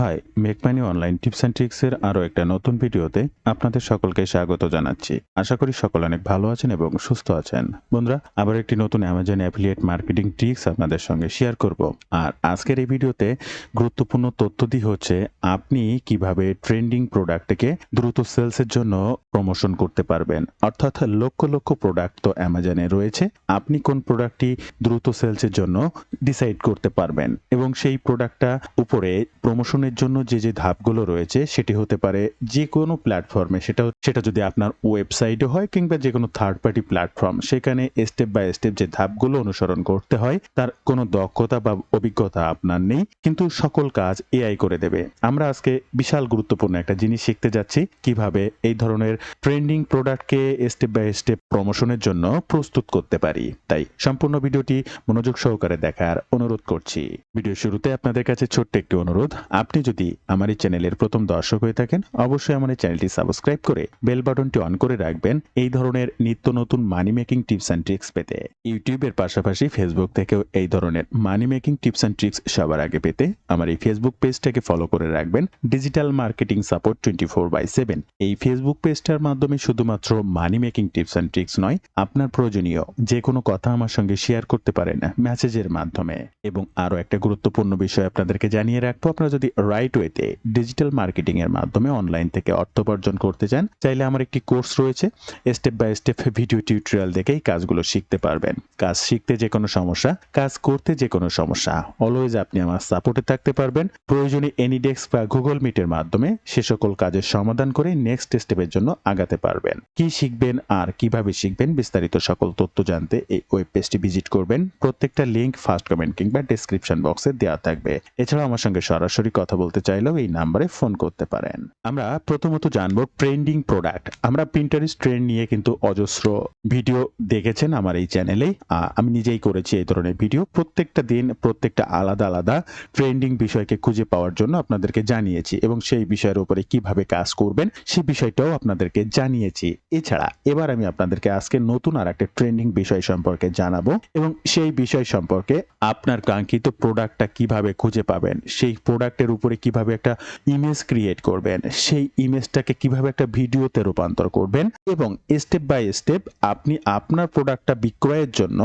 High, make money online tips and ট্রিক্সের আরও একটা নতুন ভিডিওতে আপনাদের সকলকে স্বাগত জানাচ্ছি। আশা করি সকলে অনেক ভালো আছেন এবং সুস্থ আছেন। বন্ধুরা, আবার একটি নতুন অ্যামাজন অ্যাফিলিয়েট মার্কেটিং ট্রিক্স আপনাদের সঙ্গে শেয়ার করব। আর আজকের এই ভিডিওতে গুরুত্বপূর্ণ তথ্যটি হচ্ছে আপনি কিভাবে ট্রেন্ডিং প্রোডাক্টকে দ্রুত সেলসের জন্য প্রমোশন করতে পারবেন। অর্থাৎ লক্ষ লক্ষ প্রোডাক্ট তো অ্যামাজনে রয়েছে, আপনি কোন প্রোডাক্টটি দ্রুত সেলসের জন্য ডিসাইড করতে পারবেন এবং সেই প্রোডাক্টটা উপরে প্রমোশনের জন্য যে ধাপগুলো রয়েছে সেটি হতে পারে যে কোনো প্ল্যাটফর্মে, সেটা যদি আপনার ওয়েবসাইটে হয় কিংবা যে কোনো থার্ড পার্টি প্ল্যাটফর্ম, সেখানে স্টেপ বাই স্টেপ যে ধাপগুলো অনুসরণ করতে হয় তার কোনো দক্ষতা বা অভিজ্ঞতা আপনার নেই, কিন্তু সকল কাজ এআই করে দেবে। আমরা আজকে বিশাল গুরুত্বপূর্ণ একটা জিনিস শিখতে যাচ্ছি, কিভাবে এই ধরনের ট্রেন্ডিং প্রোডাক্টকে স্টেপ বাই স্টেপ প্রমোশনের জন্য প্রস্তুত করতে পারি। তাই সম্পূর্ণ ভিডিওটি মনোযোগ সহকারে দেখার অনুরোধ করছি। ভিডিও শুরুতে আপনাদের কাছে ছোট্ট একটি অনুরোধ, আপনি যদি আমার এই চ্যানেলের প্রথম দর্শক হয়ে থাকেন অবশ্যই আমার এই চ্যানেলটি সাবস্ক্রাইব করে বেল বাটনটি অন করে রাখবেন এই ধরনের নিত্য নতুন মানি মেকিং টিপস অ্যান্ড ট্রিক্স পেতে। ইউটিউবের পাশাপাশি ফেসবুক থেকেও এই ধরনের মানি মেকিং টিপস অ্যান্ড ট্রিক্স সবার আগে পেতে আমার এই ফেসবুক পেজটাকে ফলো করে রাখবেন, ডিজিটাল মার্কেটিং সাপোর্ট 24/7। এই ফেসবুক পেজটার মাধ্যমে শুধুমাত্র মানি মেকিং টিপস অ্যান্ড ট্রিক্স নয়, আপনার প্রয়োজনীয় যে কোনো কথা আমার সঙ্গে শেয়ার করতে পারেন মেসেজের মাধ্যমে। এবং আরও একটা গুরুত্বপূর্ণ বিষয় আপনাদেরকে জানিয়ে রাখবো, আপনারা যদি রাইট ওয়েতে ডিজিটাল মার্কেটিং এর মাধ্যমে অনলাইন থেকে অর্থ উপার্জন করতে চান, চাইলে আমার একটি কোর্স রয়েছে, step by step video tutorial দেখেই কাজগুলো শিখতে পারবেন। কাজ শিখতে যে কোনো সমস্যা, কাজ করতে যে কোনো সমস্যা, অলওয়েজ আপনি আমার সাপোর্টে থাকতে পারবেন। প্রয়োজনে এনিডেস্ক বা গুগল মিটের মাধ্যমে সে সকল কাজের সমাধান করে নেক্সট স্টেপের জন্য আগাতে পারবেন। কি শিখবেন আর কিভাবে শিখবেন বিস্তারিত সকল তথ্য জানতে এই ওয়েব পেজটি ভিজিট করবেন। প্রত্যেকটা লিংক ফার্স্ট কমেন্ট কিংবা ডেসক্রিপশন বক্সে দেওয়া থাকবে। এছাড়াও আমার সঙ্গে সরাসরি কথা বলতে চাইলেও এই নাম্বারে ফোন করতে পারেন। আমরা প্রথমত জানবো ট্রেন্ডিং প্রোডাক্ট। আমরা পিন্টারেস্ট ট্রেন্ড নিয়ে কিন্তু অজস্র ভিডিও দেখেছেন আমার এই চ্যানেলেই, আমি নিজেই করেছি এই ধরনের ভিডিও। প্রত্যেকটা দিন প্রত্যেকটা আলাদা আলাদা ট্রেন্ডিং বিষয়কে খুঁজে পাওয়ার জন্য আপনাদেরকে জানিয়েছি এবং সেই বিষয়ের উপরে কিভাবে কাজ করবেন সেই বিষয়টাও আপনাদেরকে জানিয়েছি। এছাড়া এবার আমি আপনাদেরকে আজকে নতুন আর একটা ট্রেন্ডিং বিষয় সম্পর্কে জানাবো এবং সেই বিষয় সম্পর্কে আপনার কাঙ্ক্ষিত প্রোডাক্টটা কিভাবে খুঁজে পাবেন, সেই প্রোডাক্টের উপরে কিভাবে একটা ইমেজ ক্রিয়েট করবেন, সেই ইমেজটাকে কিভাবে একটা ভিডিওতে রূপান্তর করবেন এবং স্টেপ বাই স্টেপ আপনি আপনার প্রোডাক্টটা বিক্রয়ের জন্য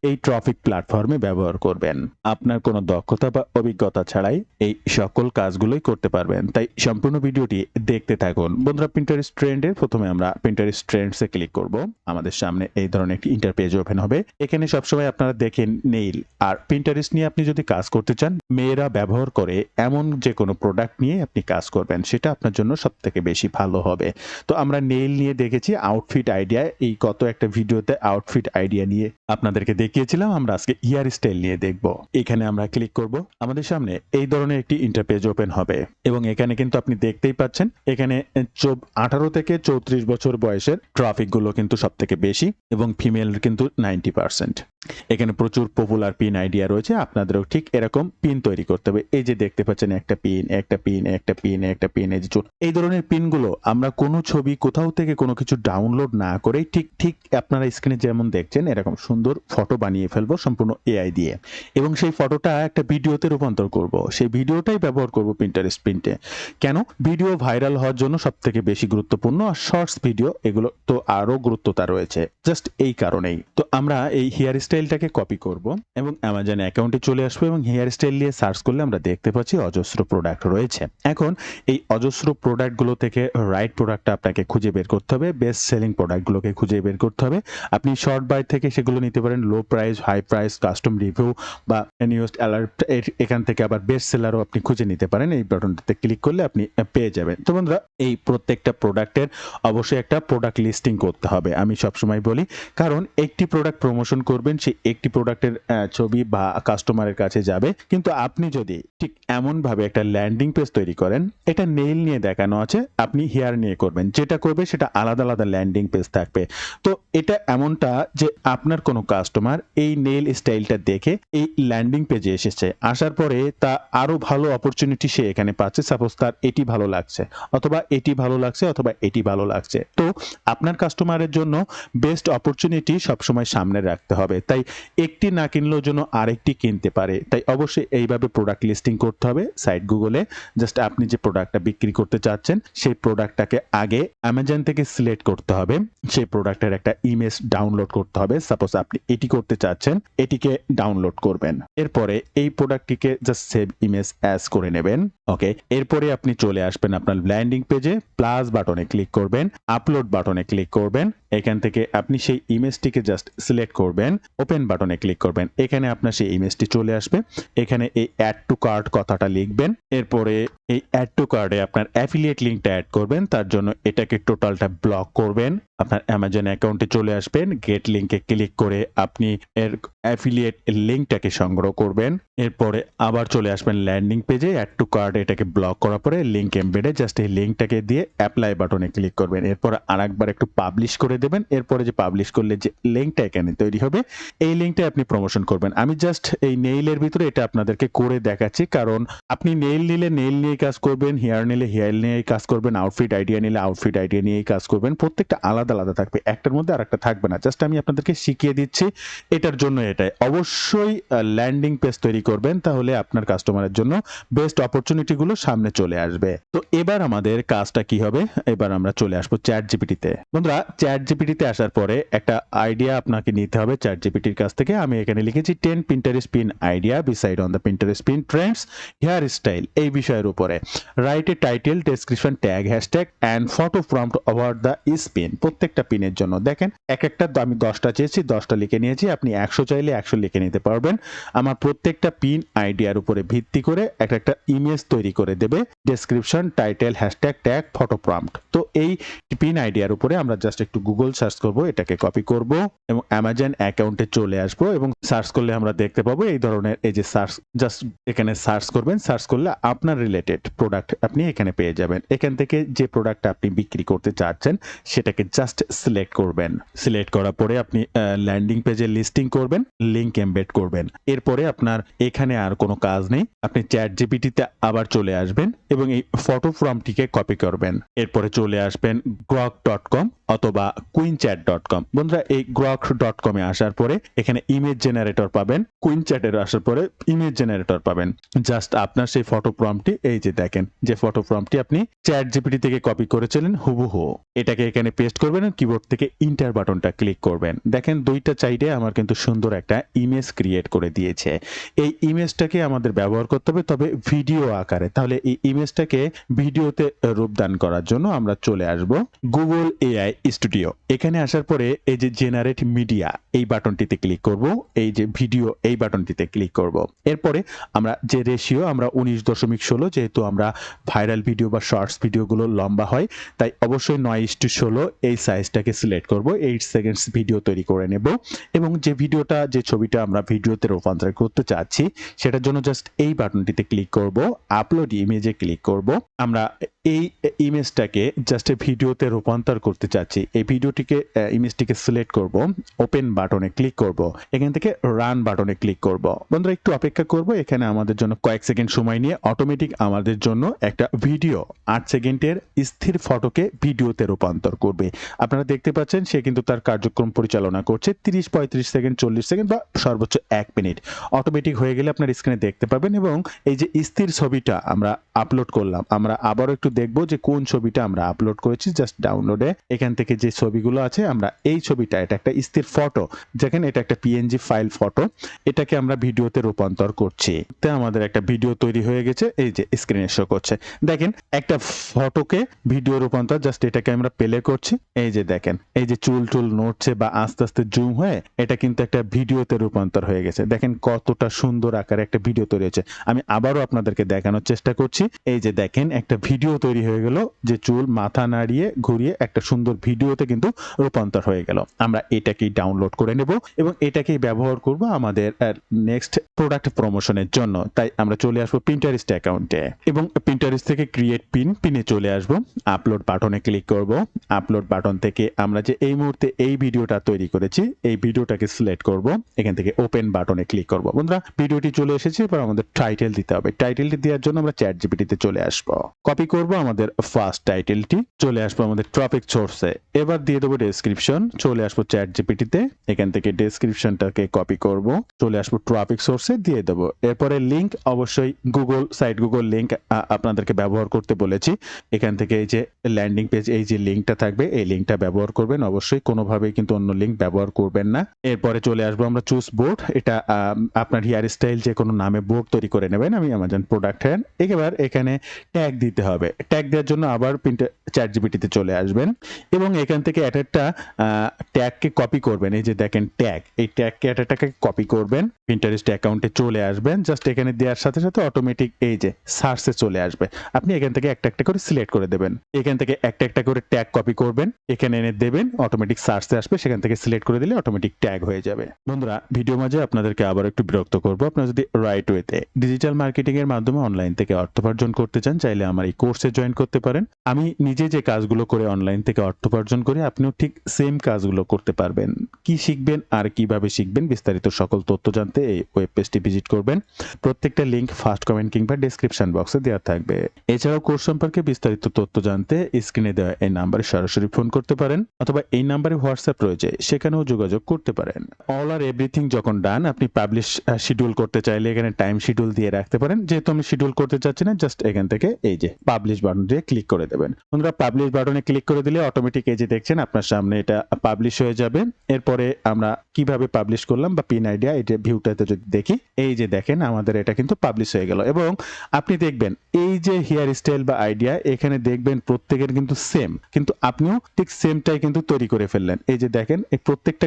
এই ট্রাফিক প্ল্যাটফর্মে ব্যবহার করবেন। আপনার কোনো দক্ষতা বা অভিজ্ঞতা ছাড়াই এই সকল কাজগুলোই করতে পারবেন। তাই সম্পূর্ণ ভিডিওটি দেখতে থাকুন। বন্ধুরা, পিন্টারেস্ট ট্রেন্ডের প্রথমে আমরা পিন্টারেস্ট ট্রেন্ডসে ক্লিক করব। আমাদের সামনে এই ধরনের একটি ইন্টারপেজ ওপেন হবে। এখানে সবসময় আপনারা দেখেন নেইল আর পিন্টারেস্ট নিয়ে আপনি যদি কাজ করতে চান, মেয়েরা ব্যবহার করে এমন যে কোনো প্রোডাক্ট নিয়ে আপনি কাজ করবেন, সেটা আপনার জন্য সব থেকে বেশি ভালো হবে। তো আমরা নেইল নিয়ে দেখেছি, আউটফিট আইডিয়া, এই গত একটা ভিডিওতে আউটফিট আইডিয়া নিয়ে আপনাদেরকে দেখিয়েছিলাম। আমরা আজকে হেয়ার স্টাইল নিয়ে দেখব। এখানে আমরা ক্লিক করব। আমাদের সামনে এই ধরনের একটি ইন্টারপেজ ওপেন হবে এবং এখানে কিন্তু আপনি দেখতেই পাচ্ছেন, এখানে 18 থেকে 34 বছর বয়সের ট্রাফিক গুলো কিন্তু সব থেকে বেশি এবং ফিমেল কিন্তু 90%। এখানে প্রচুর পপুলার পিন আইডিয়া রয়েছে, আপনাদেরও ঠিক এরকম পিন তৈরি করতে হবে। এই যে দেখতে পাচ্ছেন একটা পিন, একটা পিন, একটা পিন, একটা পিন, এই যে এই ধরনের পিনগুলো আমরা কোনো ছবি কোথাও থেকে কোনো কিছু ডাউনলোড না করে ঠিক ঠিক আপনারা স্ক্রিনে যেমন দেখছেন এরকম সুন্দর ফটো বানিয়ে ফেলবো সম্পূর্ণ এআই দিয়ে এবং সেই ফটোটা একটা ভিডিওতে রূপান্তর করব। সেই ভিডিওটাই ব্যবহার করব পিন্টারেস্ট প্রিন্টে। কেন? ভিডিও ভাইরাল হওয়ার জন্য সব থেকে বেশি গুরুত্বপূর্ণ, আর শর্টস ভিডিও এগুলো তো আরো গুরুত্বতা রয়েছে, জাস্ট এই কারণেই। তো আমরা এই হেয়ার স্টাইলটাকে কপি করব এবং অ্যামাজন অ্যাকাউন্টে চলে আসবো এবং হেয়ার স্টাইল দিয়ে সার্চ করলে আমরা দেখতে পাচ্ছি অজস্র প্রোডাক্ট রয়েছে। এখন এই অজস্র প্রোডাক্টগুলো থেকে রাইট প্রোডাক্টটা আপনাকে খুঁজে বের করতে হবে, বেস্ট সেলিং প্রোডাক্টগুলোকে খুঁজে বের করতে হবে। আপনি শর্ট বাই থেকে সেগুলো নিতে পারেন, low price, high price, custom review বা নিউজ অ্যালার্ট, এখান থেকে আবার বেস্ট সেলারও আপনি খুঁজে নিতে পারেন। এই বাটনটাতে ক্লিক করলে আপনি পেয়ে যাবেন। তো বন্ধুরা, এই প্রত্যেকটা প্রোডাক্টের অবশ্যই একটা প্রোডাক্ট লিস্টিং করতে হবে, আমি সবসময় বলি, কারণ একটি প্রোডাক্ট প্রমোশন করবেন, সেই একটি প্রোডাক্টের ছবি বা কাস্টমারের কাছে যাবে, কিন্তু আপনি যদি ঠিক এমনভাবে একটা ল্যান্ডিং পেজ তৈরি করেন, এটা নেইল নিয়ে দেখানো আছে, আপনি হেয়ার নিয়ে করবেন, যেটা করবে সেটা আলাদা আলাদা ল্যান্ডিং পেজ থাকবে। তো এটা এমনটা যে আপনার কোনো কাস্টমার এই নেইল স্টাইলটা দেখে এই ল্যান্ডিং পেজে এসেছে, আসার পরে তা আরো ভালো অপরচুনিটি সে এখানে পাচ্ছে। সাপোজ তার এটি ভালো লাগছে অথবা এটি ভালো লাগছে অথবা এটি ভালো লাগছে, তো আপনার কাস্টমারের জন্য বেস্ট অপরচুনিটি সবসময় সামনে রাখতে হবে। তাই একটি না কিনলেও যেন আরেকটি কিনতে পারে। তাই অবশ্যই এইভাবে প্রোডাক্ট লিস্টিং করতে হবে সাইট গুগলে। জাস্ট আপনি যে প্রোডাক্টটা বিক্রি করতে চাচ্ছেন সেই প্রোডাক্টটাকে আগে অ্যামাজন থেকে সিলেক্ট করতে হবে। সেই প্রোডাক্টের একটা ইমেজ ডাউনলোড করতে হবে। সাপোজ আপনি এটি করতে চাচ্ছেন, এটিকে ডাউনলোড করবেন। এরপরে এই প্রোডাক্টটিকে জাস্ট সেভ ইমেজ অ্যাজ করে নেবেন। ওকে, এরপরে আপনি চলে আসবেন আপনার ল্যান্ডিং পেজে, প্লাস বাটনে ক্লিক করবেন, আপলোড বাটনে ক্লিক করবেন। এখান থেকে আপনি সেই ইমেজটিকে জাস্ট সিলেক্ট করবেন, ওপেন বাটনে ক্লিক করবেন। এখানে আপনার সেই ইমেজটি চলে আসবে। এখানে এই অ্যাড টু কার্ট কথাটা লিখবেন। এরপরে এই অ্যাড টু কার্টে আপনার অ্যাফিলিয়েট লিঙ্কটা অ্যাড করবেন। তার জন্য এটাকে টোটালটা ব্লক করবেন। আপনার অ্যামাজন অ্যাকাউন্টে চলে আসবেন, গেট লিঙ্কে ক্লিক করে আপনি এর অ্যাফিলিয়েট লিঙ্কটাকে সংগ্রহ করবেন। এরপরে আবার চলে আসবেন ল্যান্ডিং পেজে, অ্যাড টু কার্ট এটাকে ব্লক করার পরে লিঙ্ক এমবেডে জাস্ট এই লিঙ্কটাকে দিয়ে অ্যাপ্লাই বাটনে ক্লিক করবেন। এরপর আরেকবার একটু পাবলিশ করে দেবেন। এরপরে যে পাবলিশ করলে যে লিঙ্কটা এখানে তৈরি হবে এই লিঙ্কটা আপনি প্রমোশন করবেন। আমি জাস্ট এই নেইলের ভিতরে এটা আপনাদেরকে করে দেখাচ্ছি, কারণ আপনি নেইল নিলে নেইল নিয়ে কাজ করবেন, হেয়ার নিলে হেয়ার নিয়ে কাজ করবেন, আউটফিট আইডিয়া নিলে আউটফিট আইডিয়া নিয়েই কাজ করবেন। প্রত্যেকটা আলাদা আলাদা থাকবে, একটার মধ্যে আরেকটা থাকবে না। জাস্ট আমি আপনাদেরকে শিখিয়ে দিচ্ছি। এটার জন্য এটাই অবশ্যই ল্যান্ডিং পেজ তৈরি করবেন, তাহলে আপনার কাস্টমারের জন্য বেস্ট অপরচুনিটি গুলো সামনে চলে আসবে। তো এবার আমাদের কাজটা কি হবে, এবার আমরা চলে আসবো চ্যাট জিপিটিতে। বন্ধুরা, চ্যাট জিপিটিতে আসার পরে একটা আইডিয়া আপনাকে নিতে হবে চ্যাট জিপিটির কাছ থেকে। আমি এখানে লিখেছি 10 Pinterest pin idea beside on the Pinterest pin trends hair style, এই বিষয়ের উপরে write a title, description, tag, hashtag and photo prompt over the spin. প্রত্যেকটা পিনের জন্য দেখেন এক একটা, আমি 10টা চেয়েছি 10টা লিখে নিয়েছি। আপনি 100 চাইলে 100 লিখে নিতে পারবেন। আমার প্রত্যেকটা পিন আইডিয়ার উপরে ভিত্তি করে একটা একটা ইমেজ তৈরি করে দেবে, description, title, hashtag, tag, photo prompt. তো এই পিন আইডিয়ার উপরে আমরা জাস্ট একটু গুগল সার্চ করব, এটাকে কপি করব এবং অ্যামাজন অ্যাকাউন্টে চলে আসবো এবং সার্চ করলে আমরা দেখতে পাবো এই ধরনের এই যে সার্চ, জাস্ট এখানে সার্চ করবেন। সার্চ করলে আপনার রিলেটেড প্রোডাক্ট আপনি এখানে পেয়ে যাবেন। এখান থেকে যে প্রোডাক্ট আপনি বিক্রি করতে চাচ্ছেন সেটাকে জাস্ট সিলেক্ট করবেন। সিলেক্ট করার পরে আপনি ল্যান্ডিং পেজে লিস্টিং করবেন, লিংক এমবেড করবেন। এরপরে আপনার এখানে আর কোনো কাজ নেই। আপনি চ্যাট জিপিটিতে আবার চলে আসবেন এবং এই ফটো ফর্মটিকে কপি করবেন। এরপরে চলে আসবেন grok.com অথবা queenchat.com। বন্ধুরা, এই grok.com এ আসার পরে এখানে ইমেজ জেনারেটর পাবেন, কুইনচ্যাটের আসার পরে ইমেজ জেনারেটর পাবেন। জাস্ট আপনার সেই ফটো প্রম্পটটি, এই যে দেখেন যে ফটো প্রম্পটটি আপনি চ্যাট জিপিটি থেকে কপি করেছিলেন হুবহু, এটাকে এখানে পেস্ট করবেন। কিবোর্ড থেকে ইন্টার বাটনটা ক্লিক করবেন। দেখেন দুইটা চাইডে আমার কিন্তু সুন্দর একটা ইমেজ ক্রিয়েট করে দিয়েছে। এই ইমেজটাকে আমাদের ব্যবহার করতে হবে, তবে ভিডিও আকারে। তাহলে এই ইমেজটাকে ভিডিওতে রূপদান করার জন্য আমরা চলে আসব গুগল এআই স্টুডিও। এখানে আসার পরে এই যে জেনারেট মিডিয়া এই বাটনটিতে ক্লিক করব, এই যে ভিডিও এই বাটনটিতে ক্লিক করব। এরপরে আমরা যে রেশিও, আমরা 19.16, যেহেতু আমরা ভাইরাল ভিডিও বা শর্টস ভিডিওগুলো লম্বা হয় তাই অবশ্যই 9:16 এই সাইজটাকে সিলেক্ট করব। 8 সেকেন্ডস ভিডিও তৈরি করে নেব এবং যে ভিডিওটা, যে ছবিটা আমরা ভিডিওতে রূপান্তর করতে চাচ্ছি সেটার জন্য জাস্ট এই বাটনটিতে ক্লিক করব, আপলোড ইমেজে ক্লিক করব। আমরা এই ইমেজটাকে জাস্ট ভিডিওতে রূপান্তর করতে চাচ্ছি। এই ভিডিওটিকে ইমেজটিকে সিলেক্ট করব, ওপেন বাটনে ক্লিক করব, এখান থেকে রান বাটনে ক্লিক করব। বন্ধুরা, একটু অপেক্ষা করব। এখানে আমাদের জন্য কয়েক সেকেন্ড সময় নিয়ে অটোমেটিক আমাদের জন্য একটা ভিডিও 8 সেকেন্ডের স্থির ফটোকে ভিডিওতে রূপান্তর করবে। আপনারা দেখতে পাচ্ছেন সে কিন্তু তার কার্যক্রম পরিচালনা করছে। 30, 35 সেকেন্ড, 40 সেকেন্ড বা সর্বোচ্চ 1 মিনিট অটোমেটিক হয়ে গেলে আপনার স্ক্রিনে দেখতে পাবেন। এবং এই যে স্থির ছবিটা আমরা আপলোড করলাম, আমরা আবারও একটু দেখব যে কোন ছবিটা আমরা আপলোড করেছি। জাস্ট ডাউনলোডে এখান থেকে যে ছবিগুলো আছে, আমরা এই ছবিটা, এটা একটা স্থির ফটো, দেখেন এটা একটা পিএনজি ফাইল ফটো, এটাকে আমরা ভিডিওতে রূপান্তর করছি। তো আমাদের একটা ভিডিও তৈরি হয়ে গেছে, এই যে স্ক্রিনে শো করছে। দেখেন একটা ফটোকে ভিডিও রূপান্তর, জাস্ট এটাকে আমরা প্লে করছি। এই যে দেখেন এই যে চুল টুল নড়ছে বা আস্তে আস্তে জুম হয়ে এটা কিন্তু একটা ভিডিওতে রূপান্তর হয়ে গেছে। দেখেন কতটা সুন্দর আকারে একটা ভিডিও তৈরি হয়েছে। আমি আবারও আপনাদেরকে দেখানোর চেষ্টা করছি। এই যে দেখেন একটা ভিডিও তৈরি হয়ে গেল, যে চুল মাথা নাড়িয়ে ঘুরিয়ে একটা সুন্দর ভিডিওতে কিন্তু রূপান্তর হয়ে গেল। আমরা এটাকেই ডাউনলোড করে নেব এবং এটাকেই ব্যবহার করব আমাদের নেক্সট প্রোডাক্ট প্রমোশনের জন্য। তাই আমরা চলে আসবো পিন্টারেস্ট অ্যাকাউন্টে এবং পিন্টারেস্ট থেকে ক্রিয়েট পিনে চলে আসবো, আপলোড বাটনে ক্লিক করব। আপলোড বাটন থেকে আমরা যে এই মুহূর্তে এই ভিডিওটা তৈরি করেছি এই ভিডিওটাকে সিলেক্ট করব, এখান থেকে ওপেন বাটনে ক্লিক করব। বন্ধুরা, ভিডিওটি চলে এসেছে, এবার আমাদের টাইটেল দিতে হবে। টাইটেলটি দেওয়ার জন্য আমরা চ্যাট জিপিটিতে চলে আসবো, কপি করব করব আমাদের ফার্স্ট টাইটেলটি, চলে আসবো আমাদের টপিক সোর্সে, এবার দিয়ে দেবো ডেসক্রিপশন, চলে আসবো চ্যাট জিপিটিতে, এখান থেকে ডেসক্রিপশনটাকে কপি করব, চলে আসবো টপিক সোর্সে দিয়ে দেবো। এরপরে লিঙ্ক অবশ্যই গুগল লিঙ্ক আপনাদেরকে ব্যবহার করতে বলেছি। এখান থেকে এই যে ল্যান্ডিং পেজ, এই যে লিঙ্কটা থাকবে এই লিঙ্কটা ব্যবহার করবেন, অবশ্যই কোনোভাবেই কিন্তু অন্য লিঙ্ক ব্যবহার করবেন না। এরপরে চলে আসবো আমরা চুজ বোর্ড, এটা আপনার হেয়ার স্টাইল যে কোনো নামে বোর্ড তৈরি করে নেবেন, আমি অ্যামাজন প্রোডাক্ট হ্যান্ড। এবার এখানে ট্যাগ দিতে হবে, ট্যাগ দেওয়ার জন্য আবার চ্যাট জিপিটিতে চলে আসবেন এবং এখান থেকে একটা ট্যাগকে কপি করবেন, এই যে দেখেন ট্যাগ, এই ট্যাগকে একটা কপি করবেন, পিন্টারেস্ট অ্যাকাউন্টে চলে আসবেন, জাস্ট এখানে দেওয়ার সাথে সাথে অটোমেটিক এই যে সার্চে চলে আসবে। আপনি এখান থেকে একটা করে সিলেক্ট করে দেবেন, এখান থেকে একটা করে ট্যাগ কপি করবেন, এখানে এনে দেবেন, অটোমেটিক সার্চে আসবে, সেখান থেকে সিলেক্ট করে দিলে অটোমেটিক ট্যাগ হয়ে যাবে। বন্ধুরা, ভিডিও মাঝে আপনাদেরকে আবার একটু বিরক্ত করবো, আপনারা যদি রাইট ওয়েতে ডিজিটাল মার্কেটিং এর মাধ্যমে অনলাইন থেকে অর্থোপার্জন করতে চান, চাইলে আমার এই কোর্সে জয়েন করতে পারেন। আমি নিজে যে কাজগুলো করে অনলাইন থেকে অর্থোপার্জন করি, আপনিও ঠিক সেম কাজগুলো করতে পারবেন। কি শিখবেন আর কিভাবে শিখবেন বিস্তারিত সকল তথ্য জানতে এই ওয়েব পেজটি ভিজিট করবেন। প্রত্যেকটা লিংক ফার্স্ট কমেন্ট কিংবা ডেসক্রিপশন বক্সে দেওয়া থাকবে। এছাড়াও কোর্স সম্পর্কে বিস্তারিত তথ্য জানতে স্ক্রিনে দেওয়া এই নাম্বারে সরাসরি ফোন করতে পারেন অথবা এই নাম্বারে হোয়াটসঅ্যাপ রয়েছে, সেখানেও যোগাযোগ করতে পারেন। অল আর এভরিথিং যখন ডান, আপনি পাবলিশ শিডিউল করতে চাইলে এখানে টাইম শিডিউল দিয়ে রাখতে পারেন। যেহেতু আমি শিডিউল করতে চাচ্ছি না, জাস্ট এখান থেকে এই যে পাবলিশ বাটন দিয়ে ক্লিক করে দেবেন। বন্ধুরা, পাবলিশ বাটনে ক্লিক করে দিলে অটোমেটিক এই যে দেখছেন আপনার সামনে এটা পাবলিশ হয়ে যাবে। এরপরে আমরা কিভাবে পাবলিশ করলাম বা পিন আইডিয়া, এটা ভিউটাতে যদি দেখি, এই যে দেখেন আমাদের এটা কিন্তু পাবলিশ হয়ে গেল। এবং আপনি দেখবেন এই যে হেয়ার স্টাইল বা আইডিয়া, এখানে দেখবেন প্রত্যেকের কিন্তু সেম, কিন্তু আপনিও ঠিক সেমটাই কিন্তু তৈরি করে ফেললেন। এই যে দেখেন এই প্রত্যেকটা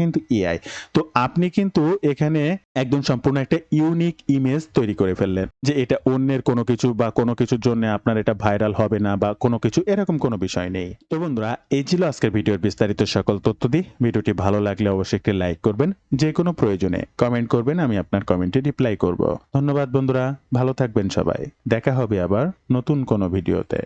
কিন্তু এআই। তো আপনি কিন্তু এখানে একদম সম্পূর্ণ একটা ইউনিক ইমেজ তৈরি করে ফেললেন, যে এটা অন্যের কোনো কিছু বা কোনো কিছুর জন্য আপনার এটা ভাইরাল হবে না বা কোনো কিছু, এরকম কোনো বিষয় নেই। তো বন্ধুরা, এই ছিল আজকের ভিডিওর বিস্তারিত সকল তথ্য দিই। ভিডিওটি ভালো লাগলে অবশ্যই একটি লাইক করবেন, যে কোনো প্রয়োজনে কমেন্ট করবেন, আমি আপনার কমেন্টে রিপ্লাই করব। ধন্যবাদ বন্ধুরা, ভালো থাকবেন সবাই, দেখা হবে আবার নতুন কোনো ভিডিওতে।